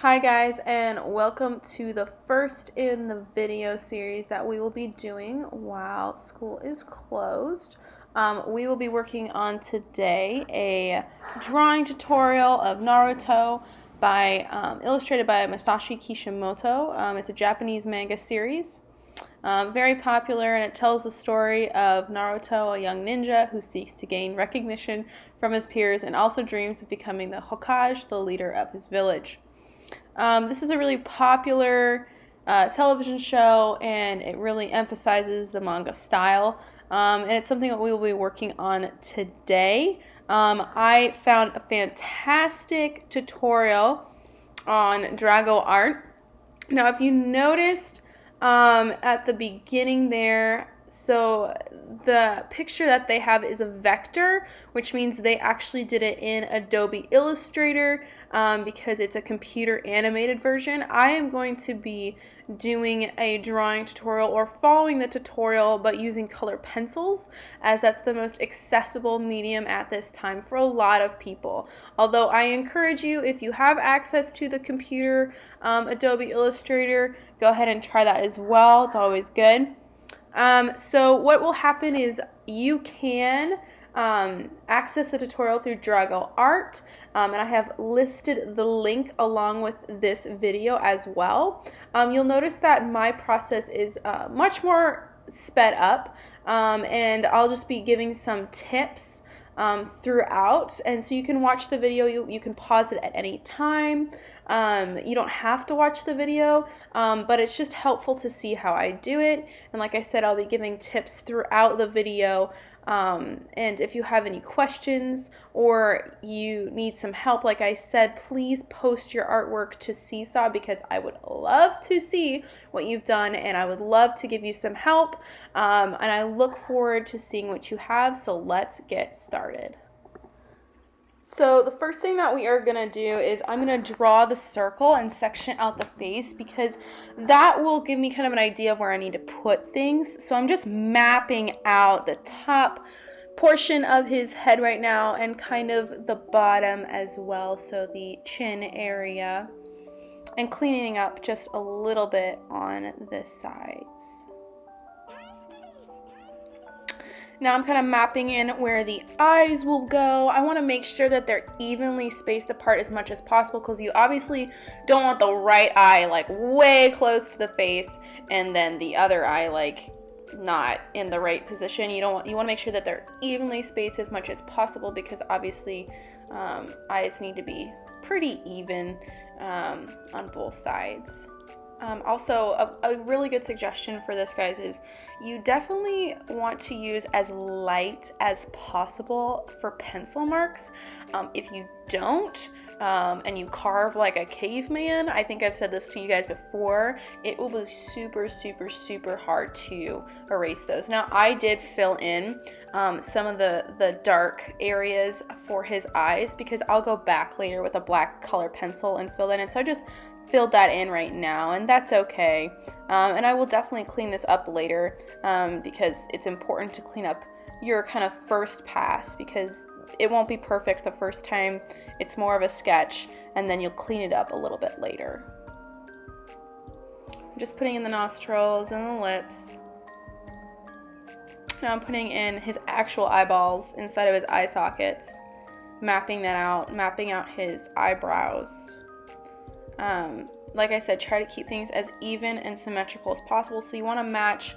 Hi guys, and welcome to the first in the video series that we will be doing while school is closed. We will be working on today a drawing tutorial of Naruto illustrated by Masashi Kishimoto. It's a Japanese manga series. Very popular, and it tells the story of Naruto, a young ninja who seeks to gain recognition from his peers and also dreams of becoming the Hokage, the leader of his village. This is a really popular television show, and it really emphasizes the manga style, and it's something that we will be working on today. I found a fantastic tutorial on Drago art. Now, if you noticed at the beginning there, so the picture that they have is a vector, which means they actually did it in Adobe Illustrator because it's a computer animated version. I am going to be doing a drawing tutorial or following the tutorial but using color pencils, as that's the most accessible medium at this time for a lot of people. Although I encourage you, if you have access to the computer Adobe Illustrator, go ahead and try that as well. It's always good. So what will happen is you can access the tutorial through Drago Art, and I have listed the link along with this video as well. You'll notice that my process is much more sped up, and I'll just be giving some tips throughout, and so you can watch the video, you can pause it at any time. You don't have to watch the video, but it's just helpful to see how I do it. And like I said, I'll be giving tips throughout the video. And if you have any questions or you need some help, like I said, please post your artwork to Seesaw, because I would love to see what you've done and I would love to give you some help. And I look forward to seeing what you have. So let's get started. So the first thing that we are going to do is I'm going to draw the circle and section out the face, because that will give me kind of an idea of where I need to put things. So I'm just mapping out the top portion of his head right now and kind of the bottom as well, so the chin area, and cleaning up just a little bit on the sides. Now I'm kind of mapping in where the eyes will go. I want to make sure that they're evenly spaced apart as much as possible, because you obviously don't want the right eye like way close to the face and then the other eye like not in the right position. You want to make sure that they're evenly spaced as much as possible, because obviously eyes need to be pretty even on both sides. Also, a really good suggestion for this, guys, is you definitely want to use as light as possible for pencil marks. If you don't, and you carve like a caveman, I think I've said this to you guys before, it will be super, super, super hard to erase those. Now, I did fill in some of the dark areas for his eyes, because I'll go back later with a black color pencil and fill that in. So I just filled that in right now, and that's okay. And I will definitely clean this up later, because it's important to clean up your kind of first pass, because it won't be perfect the first time. It's more of a sketch, and then you'll clean it up a little bit later. I'm just putting in the nostrils and the lips. Now I'm putting in his actual eyeballs inside of his eye sockets, mapping that out, mapping out his eyebrows. Like I said, try to keep things as even and symmetrical as possible. So you want to match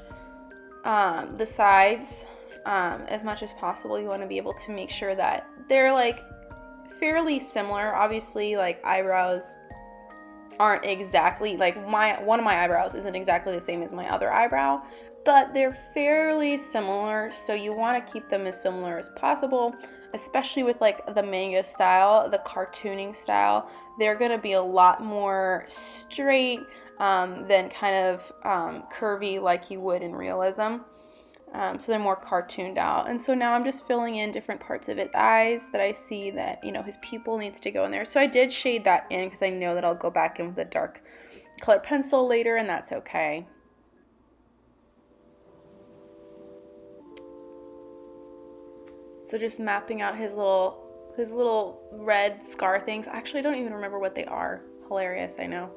the sides as much as possible. You want to be able to make sure that they're like fairly similar. Obviously, like eyebrows aren't exactly like one of my eyebrows isn't exactly the same as my other eyebrow, but they're fairly similar, so you want to keep them as similar as possible, especially with like the manga style, the cartooning style. They're going to be a lot more straight than kind of curvy like you would in realism. So they're more cartooned out. And so now I'm just filling in different parts of his eyes that I see that, you know, his pupil needs to go in there. So I did shade that in because I know that I'll go back in with a dark color pencil later, and that's okay. So just mapping out his little red scar things. Actually, I don't even remember what they are. Hilarious, I know.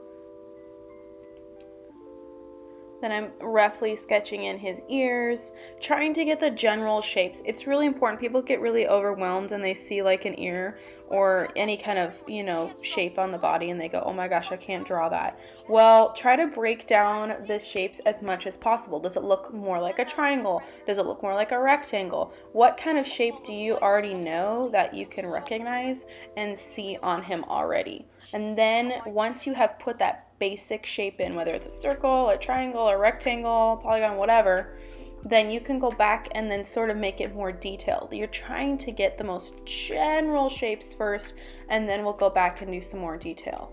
Then I'm roughly sketching in his ears, trying to get the general shapes. It's really important. People get really overwhelmed and they see like an ear or any kind of, you know, shape on the body and they go, oh my gosh, I can't draw that. Well, try to break down the shapes as much as possible. Does it look more like a triangle? Does it look more like a rectangle? What kind of shape do you already know that you can recognize and see on him already? And then once you have put that basic shape in, whether it's a circle, a triangle, a rectangle, polygon, whatever, then you can go back and then sort of make it more detailed. You're trying to get the most general shapes first, and then we'll go back and do some more detail.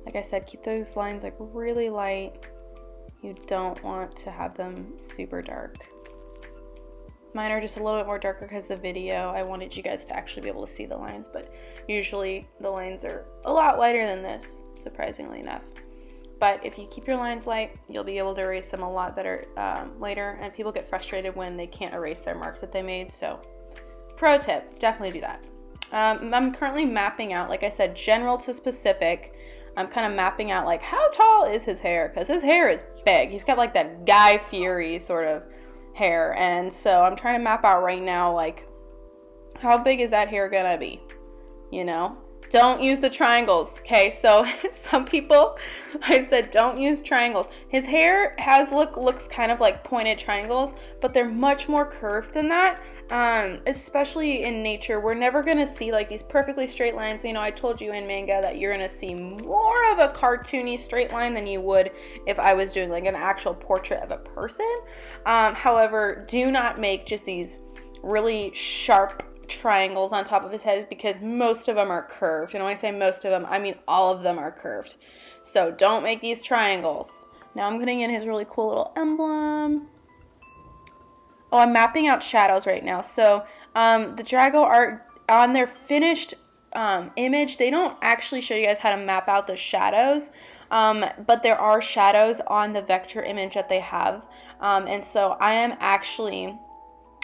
Like I said, keep those lines like really light. You don't want to have them super dark. Mine are just a little bit more darker because the video, I wanted you guys to actually be able to see the lines, but usually the lines are a lot lighter than this, surprisingly enough. But if you keep your lines light, you'll be able to erase them a lot better later, and people get frustrated when they can't erase their marks that they made, so pro tip, definitely do that. I'm currently mapping out, like I said, general to specific. I'm kind of mapping out like how tall is his hair, because his hair is big. He's got like that Guy Fieri sort of hair, and so I'm trying to map out right now like how big is that hair gonna be, you know? Don't use the triangles, okay? So some people, I said don't use triangles. His hair looks kind of like pointed triangles, but they're much more curved than that. Especially in nature, we're never gonna see like these perfectly straight lines. You know, I told you in manga that you're gonna see more of a cartoony straight line than you would if I was doing like an actual portrait of a person. However, do not make just these really sharp triangles on top of his head, because most of them are curved. And when I say most of them, I mean all of them are curved. So don't make these triangles. Now I'm putting in his really cool little emblem. Oh, I'm mapping out shadows right now. So the Drago art, on their finished image, they don't actually show you guys how to map out the shadows, but there are shadows on the vector image that they have. And so I am actually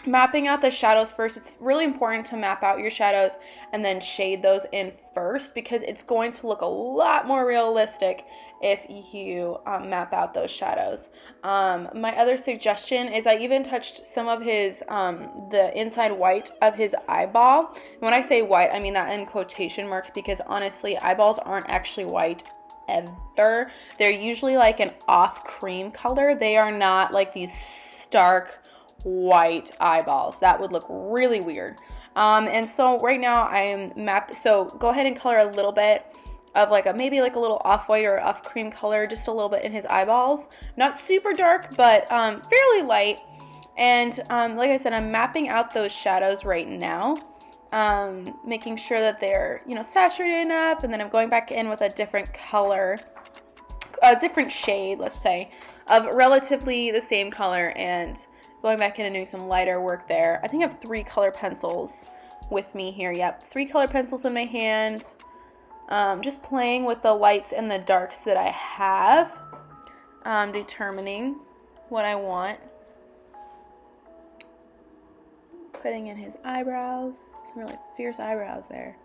mapping out the shadows first. It's really important to map out your shadows and then shade those in first, because it's going to look a lot more realistic if you map out those shadows. My other suggestion is I even touched some of his the inside white of his eyeball. And when I say white, I mean that in quotation marks, because honestly eyeballs aren't actually white ever. They're usually like an off cream color. They are not like these stark white eyeballs. That would look really weird. And so right now I am so go ahead and color a little bit of like maybe like a little off-white or off cream color, just a little bit in his eyeballs. Not super dark, but fairly light. And like I said, I'm mapping out those shadows right now, making sure that they're, you know, saturated enough, and then I'm going back in with a different color, a different shade, let's say, of relatively the same color, and going back in and doing some lighter work there. I think I have 3 color pencils with me here. Yep, 3 color pencils in my hand. Just playing with the lights and the darks that I have, determining what I want. Putting in his eyebrows, some really fierce eyebrows there.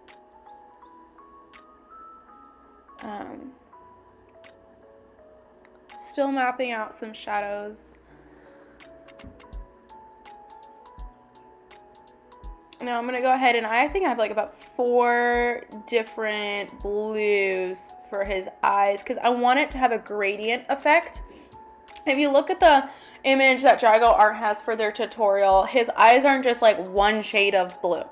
Still mapping out some shadows. Now I'm going to go ahead and I think I have like about 4 different blues for his eyes, because I want it to have a gradient effect. If you look at the image that Drago Art has for their tutorial, his eyes aren't just like one shade of blue.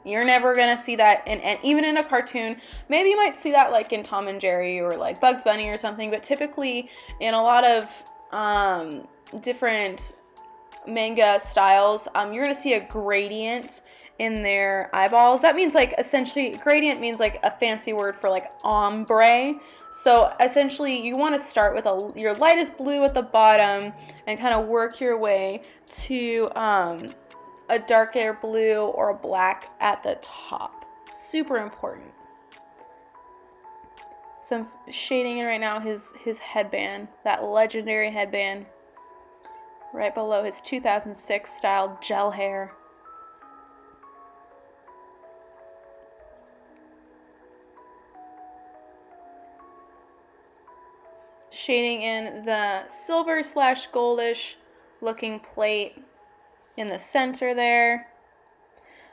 You're never going to see that even in a cartoon. Maybe you might see that like in Tom and Jerry or like Bugs Bunny or something, but typically in a lot of different manga styles, you're going to see a gradient in their eyeballs. That means like essentially gradient means like a fancy word for like ombre. So essentially you want to start with your lightest blue at the bottom and kind of work your way to a darker blue or a black at the top. Super important. So I'm shading in right now his headband, that legendary headband, right below his 2006 style gel hair. Shading in the silver slash goldish looking plate in the center there.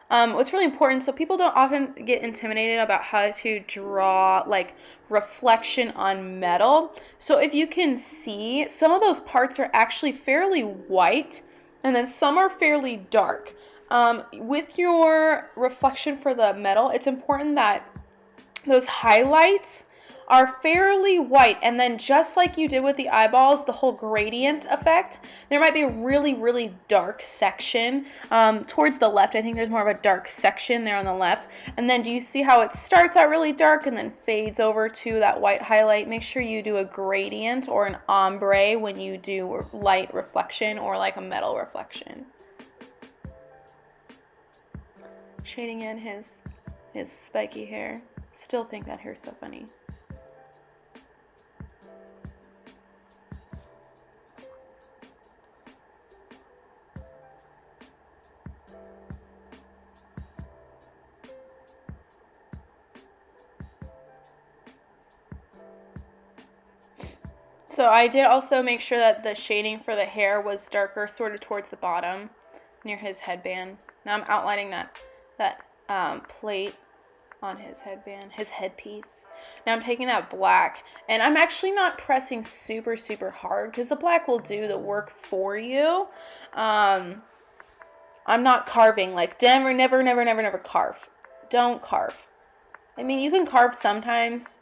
What's really important, so people don't often get intimidated about how to draw like reflection on metal. So if you can see, some of those parts are actually fairly white, and then some are fairly dark. With your reflection for the metal, it's important that those highlights are fairly white, and then just like you did with the eyeballs, the whole gradient effect, there might be a really, really dark section towards the left. I think there's more of a dark section there on the left. And then do you see how it starts out really dark and then fades over to that white highlight? Make sure you do a gradient or an ombre when you do light reflection or like a metal reflection. Shading in his spiky hair. Still think that hair's so funny. So I did also make sure that the shading for the hair was darker, sort of towards the bottom, near his headband. Now I'm outlining that plate on his headband, his headpiece. Now I'm taking that black, and I'm actually not pressing super, super hard, because the black will do the work for you. I'm not carving, like, never carve. Don't carve. I mean, you can carve sometimes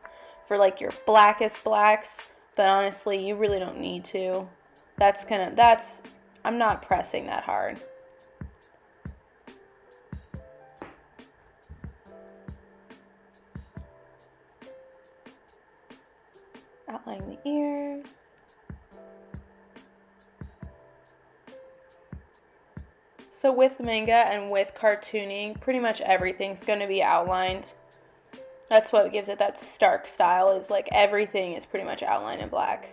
for, like, your blackest blacks, but honestly, you really don't need to. I'm not pressing that hard. Outlining the ears. So with manga and with cartooning, pretty much everything's going to be outlined. That's what gives it that stark style, is like everything is pretty much outlined in black.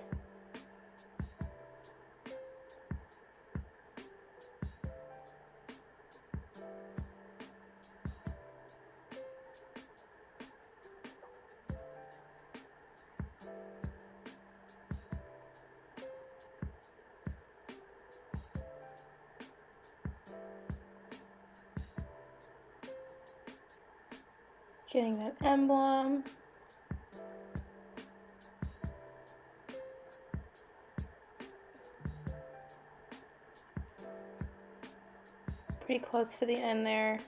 Getting that emblem. Pretty close to the end there.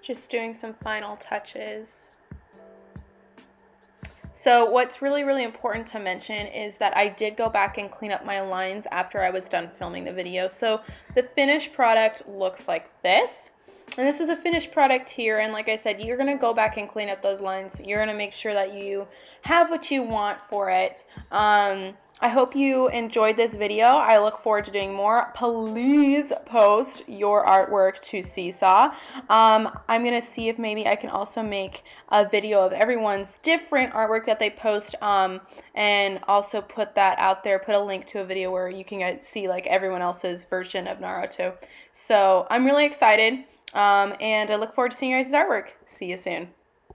Just doing some final touches. So what's really, really important to mention is that I did go back and clean up my lines after I was done filming the video. So the finished product looks like this. And this is a finished product here, and like I said, you're going to go back and clean up those lines. You're going to make sure that you have what you want for it. I hope you enjoyed this video. I look forward to doing more. Please post your artwork to Seesaw. I'm going to see if maybe I can also make a video of everyone's different artwork that they post, and also put that out there, put a link to a video where you can see like everyone else's version of Naruto. So I'm really excited. And I look forward to seeing you guys' artwork. See you soon.